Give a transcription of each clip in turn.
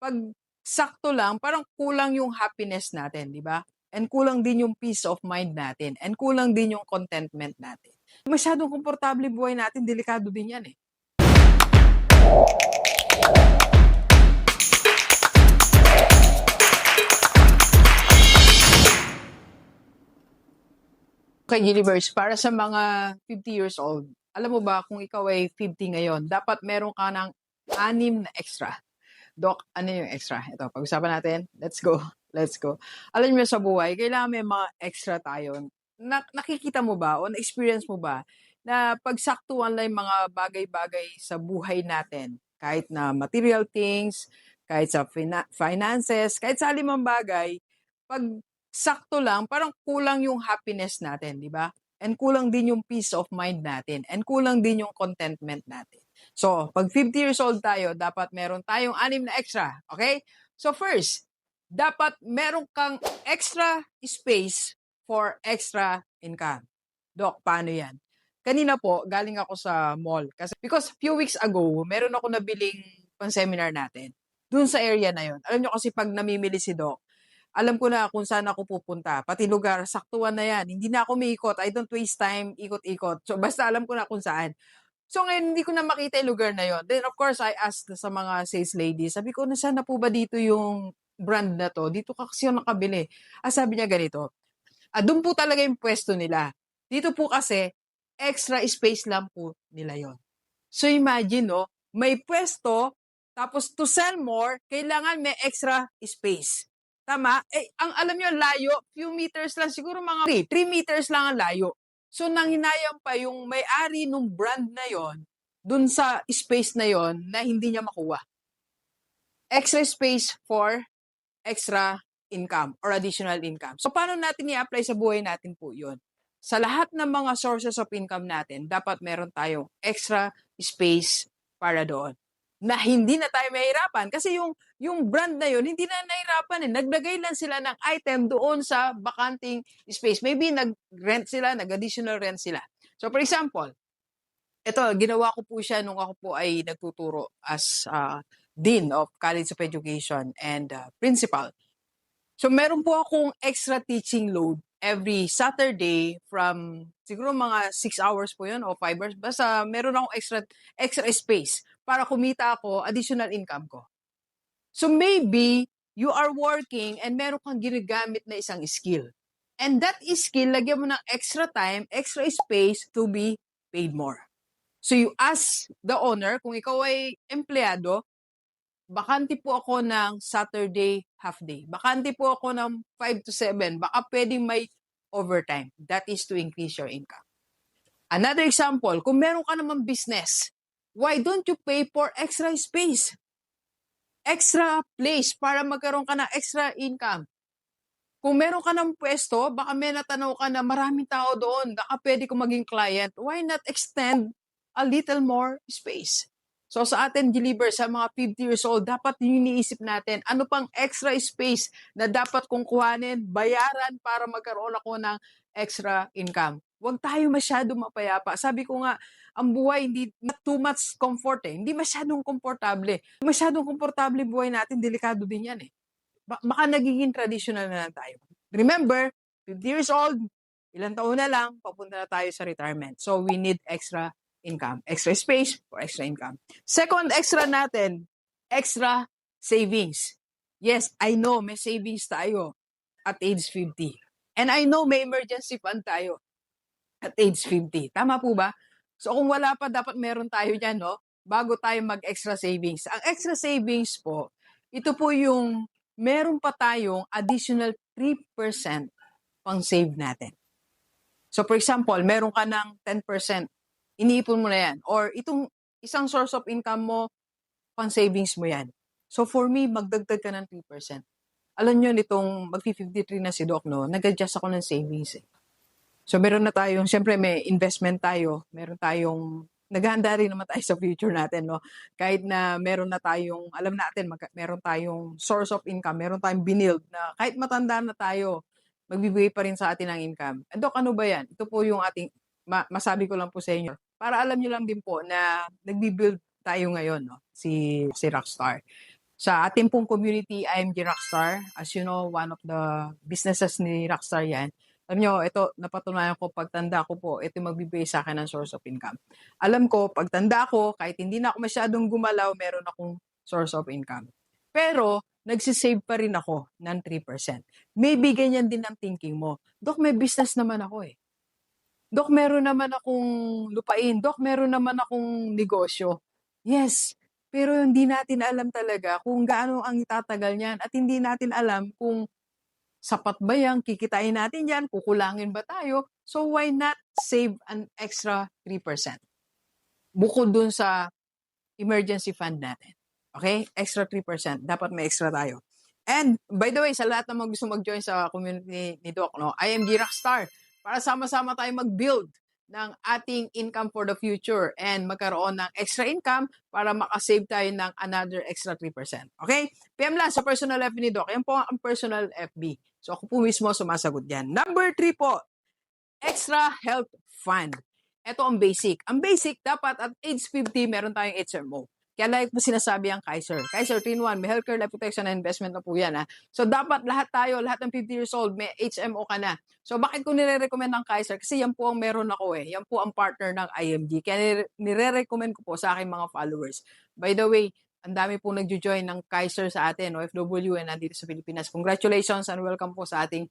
'pag sakto lang, parang kulang yung happiness natin, di ba? And kulang din yung peace of mind natin, and kulang din yung contentment natin. Masyadong komportable buhay natin, delikado din yan eh. Okay, Universe, para sa mga 50 years old, alam mo ba kung ikaw ay 50 ngayon, dapat meron ka ng 6 na extra. Doc, ano yung extra? Ito, pag-usapan natin. Let's go. Let's go. Alam niyo sa buhay, kailangan may mga extra tayo. Nakikita mo ba o na-experience mo ba na pagsaktuhan lang yung mga bagay-bagay sa buhay natin, kahit na material things, kahit sa finances, kahit sa limang bagay, pag sakto lang, parang kulang yung happiness natin, di ba? And kulang din yung peace of mind natin, and kulang din yung contentment natin. So, pag 50 years old tayo, dapat meron tayong 6 na extra. Okay? So first, dapat meron kang extra space for extra income. Doc, paano yan? Kanina po, galing ako sa mall. Because few weeks ago, meron ako nabiling pang-seminar natin. Doon sa area na yon. Alam nyo kasi pag namimili si Doc, alam ko na kung saan ako pupunta. Pati lugar, saktuan na yan. Hindi na ako umiikot. I don't waste time ikot-ikot. So basta alam ko na kung saan. So ngayon, hindi ko na makita yung lugar na yon. Then of course, I asked sa mga sales ladies, sabi ko, nasaan na po ba dito yung brand na to? Dito ka kasi yung nakabili. Sabi niya ganito, doon po talaga yung pwesto nila. Dito po kasi, extra space lang po nila yon. So imagine, no, may pwesto, tapos to sell more, kailangan may extra space. Tama? Ang alam nyo, layo, few meters lang, siguro mga 3 meters lang ang layo. So, nanghinayang pa yung may-ari ng brand na yon dun sa space na yon na hindi niya makuha. Extra space for extra income or additional income. So, paano natin i-apply sa buhay natin po yun? Sa lahat ng mga sources of income natin, dapat meron tayong extra space para doon. Na hindi na tayo mahirapan. Kasi yung brand na yun, hindi na nahirapan eh. Naglagay lang sila ng item doon sa bakanting space. Maybe nag-rent sila, nag-additional rent sila. So for example, ito, ginawa ko po siya nung ako po ay nagtuturo as Dean of College of Education and Principal. So meron po akong extra teaching load every Saturday from siguro mga 6 hours po yun o 5 hours. Basta meron akong extra space para kumita ako, additional income ko. So maybe you are working and meron kang ginagamit na isang skill. And that skill, lagyan mo ng extra time, extra space to be paid more. So you ask the owner, kung ikaw ay empleyado, bakante po ako ng Saturday half day. Bakante po ako ng 5 to 7. Baka pwedeng may overtime. That is to increase your income. Another example, kung meron ka naman business, why don't you pay for extra space? Extra place para magkaroon ka ng extra income. Kung meron ka ng pwesto, baka may natanaw ka na maraming tao doon, baka pwede ko maging client, why not extend a little more space? So sa atin, Deliver, sa mga 50 years old, dapat yung iniisip natin, ano pang extra space na dapat kong kuhanin, bayaran para magkaroon ako ng extra income. Huwag tayo masyado mapayapa. Sabi ko nga, ang buhay, hindi not too much comfort eh. Hindi masyadong komportable. Masyadong komportable buhay natin, delikado din yan eh. Baka nagiging traditional na lang tayo. Remember, 50 years old, ilang taon na lang, papunta na tayo sa retirement. So we need extra income, extra space for extra income. Second extra natin, extra savings. Yes, I know may savings tayo at age 50. And I know may emergency fund tayo at age 50. Tama po ba? So kung wala pa, dapat meron tayo dyan, no? Bago tayo mag-extra savings. Ang extra savings po, ito po yung meron pa tayong additional 3% pang save natin. So for example, meron ka ng 10%, iniipon mo na yan. Or itong isang source of income mo, pang savings mo yan. So for me, magdagdag ka ng 3%. Alam nyo, nitong mag-53 na si Doc, no, nag-adjust ako ng savings eh. So meron na tayong, siyempre may investment tayo, meron tayong, naghahanda rin naman tayo sa future natin, no? Kahit na meron na tayong, alam natin, meron tayong source of income, meron tayong binild na kahit matanda na tayo, magbibigay pa rin sa atin ng income. And Doc, ano ba yan? Ito po yung ating, masabi ko lang po sa inyo, para alam nyo lang din po na nagbibuild tayo ngayon, no? Si Rockstar. Sa ating pong community, IMG Rockstar. As you know, one of the businesses ni Rockstar yan. Alam nyo, ito, napatunayan ko, pagtanda ko po, ito magbibigay sa akin ng source of income. Alam ko, pagtanda ko, kahit hindi na ako masyadong gumalaw, meron akong source of income. Pero, nagsisave pa rin ako ng 3%. Maybe ganyan din ang thinking mo. Dok, may business naman ako eh. Dok, meron naman akong lupain. Dok, meron naman akong negosyo. Yes, pero hindi natin alam talaga kung gaano ang itatagal niyan at hindi natin alam kung sapat ba yan, kikitain natin yan, kukulangin ba tayo? So why not save an extra 3%? Bukod dun sa emergency fund natin. Okay? Extra 3%. Dapat may extra tayo. And by the way, sa lahat ng mga gusto mag-join sa community ni Doc, no, IMG Rockstar, para sama-sama tayo mag-build ng ating income for the future and magkaroon ng extra income para makasave tayo ng another extra 3%. Okay? PM lang sa personal FB ni Doc. Yan po ang personal FB. So ako po mismo sumasagot yan. Number 3 po, extra health fund. Ito ang basic. Ang basic, dapat at age 50, meron tayong HMO. Kaya like po sinasabi ang Kaiser. Kaiser 3-in-1, may healthcare, life protection, and investment na po yan. Ha? So dapat lahat tayo, lahat ng 50 years old, may HMO ka na. So bakit ko nire-recommend ng Kaiser? Kasi yan po ang meron ako eh. Yan po ang partner ng IMG. Kaya nire-recommend ko po sa aking mga followers. By the way, ang dami po nagjo-join ng Kaiser sa atin, OFW, and nandito sa Pilipinas. Congratulations and welcome po sa ating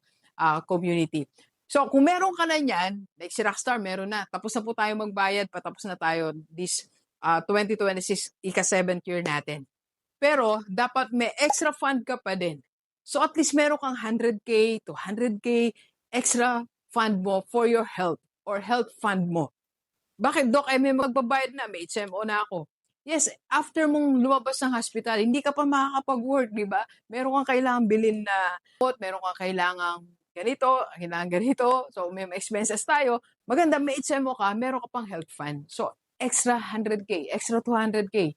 community. So kung meron ka na yan, like si Rockstar, meron na. Tapos na po tayo magbayad, patapos na tayo this 2026, ika-7th year natin. Pero, dapat may extra fund ka pa din. So, at least meron kang 100K to 100K extra fund mo for your health or health fund mo. Bakit, Doc? May magbabayad na, may HMO na ako. Yes, after mong lumabas ng hospital, hindi ka pa makakapag-work, di ba? Meron kang kailangan bilhin na meron kang kailangan ganito. So, may expenses tayo. Maganda, may HMO ka, meron ka pang health fund. So, extra 100K, extra 200K,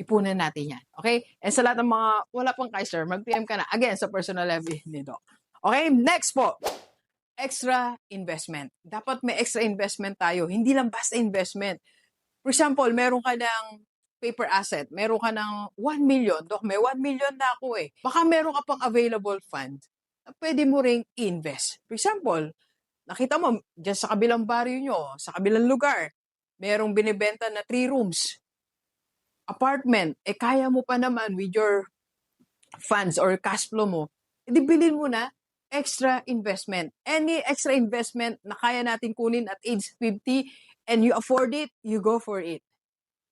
ipunan natin yan. Okay? And sa lahat ng mga wala pang Kaiser, mag-PM ka na. Again, sa personal level ni Doc. Okay? Next po, extra investment. Dapat may extra investment tayo. Hindi lang basta investment. For example, meron ka ng paper asset, meron ka ng 1 million. Doc, may 1 million na ako eh. Baka meron ka pang available fund na pwede mo ring invest. For example, nakita mo, dyan sa kabilang barrio nyo, sa kabilang lugar, merong binibenta na 3 rooms apartment, kaya mo pa naman with your funds or cash flow mo, edi bilhin mo na extra investment. Any extra investment na kaya natin kunin at age 50 and you afford it, you go for it.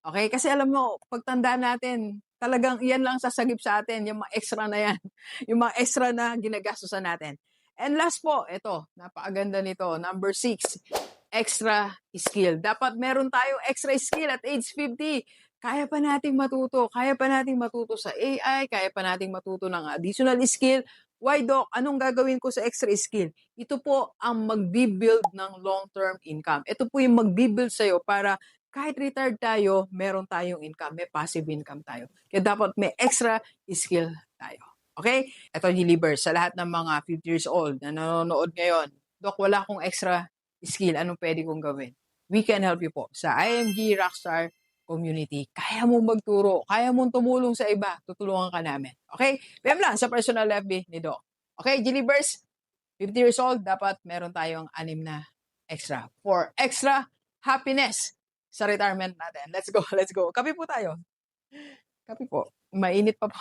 Okay? Kasi alam mo, pagtanda natin, talagang yan lang sasagip sa atin, yung mga extra na yan. Yung mga extra na ginagastusan natin. And last po, ito, napakaganda nito, number 6, extra skill. Dapat meron tayong extra skill at age 50. Kaya pa nating matuto. Kaya pa nating matuto sa AI. Kaya pa nating matuto ng additional skill. Why, Doc? Anong gagawin ko sa extra skill? Ito po ang mag-build ng long-term income. Ito po yung mag-build sa'yo para kahit retired tayo, meron tayong income. May passive income tayo. Kaya dapat may extra skill tayo. Okay? Ito, Gilibers, sa lahat ng mga 50 years old na nanonood ngayon, Doc, wala akong extra skill, anong pwede kong gawin? We can help you po. Sa IMG Rockstar Community, kaya mong magturo, kaya mong tumulong sa iba, tutulungan ka namin. Okay? PM lang sa personal FB ni Doc. Okay, Gilibers, 50 years old, dapat meron tayong 6 na extra for extra happiness sa retirement natin. Let's go. Kape po tayo. Kape po. Mainit pa po.